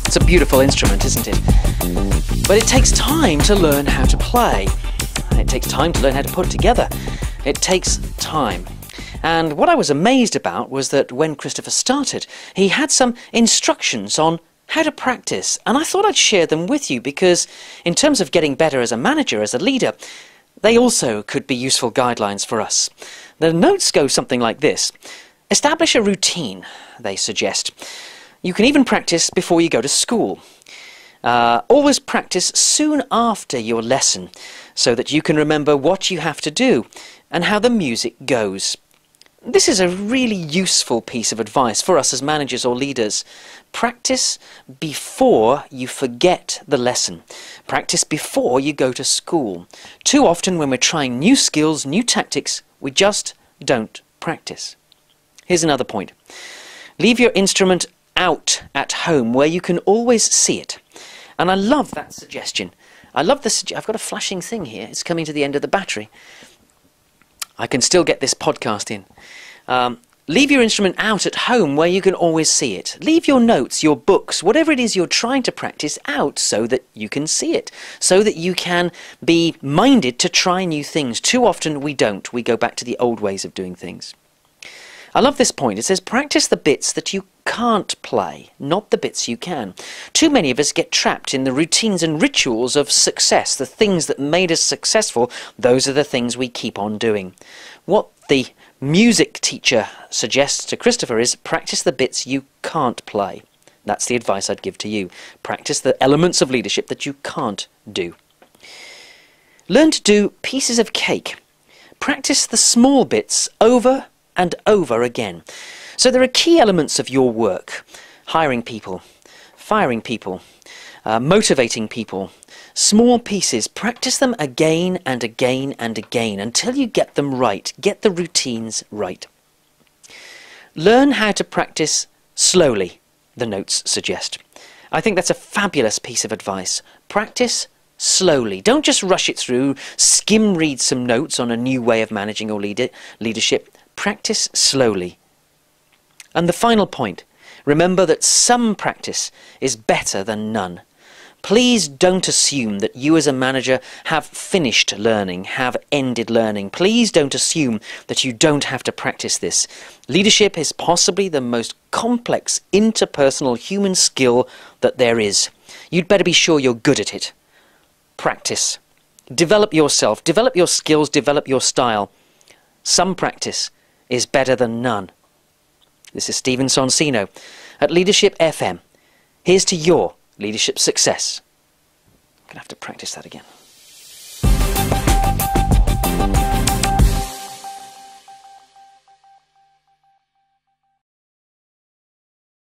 It's a beautiful instrument, isn't it? But it takes time to learn how to play. It takes time to learn how to put it together. It takes time. And what I was amazed about was that when Christopher started, he had some instructions on how to practice. And I thought I'd share them with you because in terms of getting better as a manager, as a leader, they also could be useful guidelines for us. The notes go something like this. Establish a routine, they suggest. You can even practice before you go to school. Always practice soon after your lesson so that you can remember what you have to do and how the music goes. This is a really useful piece of advice for us as managers or leaders. Practice before you forget the lesson. Practice before you go to school. Too often when we're trying new skills, new tactics, we just don't practice. Here's another point. Leave your instrument out at home where you can always see it. And I love that suggestion. I love this. I've got a flashing thing here. It's coming to the end of the battery. I can still get this podcast in. Leave your instrument out at home where you can always see it. Leave your notes, your books, whatever it is you're trying to practice out so that you can see it, so that you can be minded to try new things. Too often we don't. We go back to the old ways of doing things. I love this point. It says practice the bits that you can't play, not the bits you can. Too many of us get trapped in the routines and rituals of success. The things that made us successful, those are the things we keep on doing. What the music teacher suggests to Christopher is practice the bits you can't play. That's the advice I'd give to you. Practice the elements of leadership that you can't do. Learn to do pieces of cake. Practice the small bits over and over again. So there are key elements of your work. Hiring people, firing people, motivating people. Small pieces. Practice them again and again and again until you get them right. Get the routines right. Learn how to practice slowly, the notes suggest. I think that's a fabulous piece of advice. Practice slowly. Don't just rush it through, skim read some notes on a new way of managing or leadership. Practice slowly. And the final point, remember that some practice is better than none. Please don't assume that you as a manager have finished learning, have ended learning. Please don't assume that you don't have to practice this. Leadership is possibly the most complex interpersonal human skill that there is. You'd better be sure you're good at it. Practice. Develop yourself, develop your skills, develop your style. Some practice is better than none. This is Stephen Sonsino at Leadership FM. Here's to your leadership success. I'm going to have to practice that again.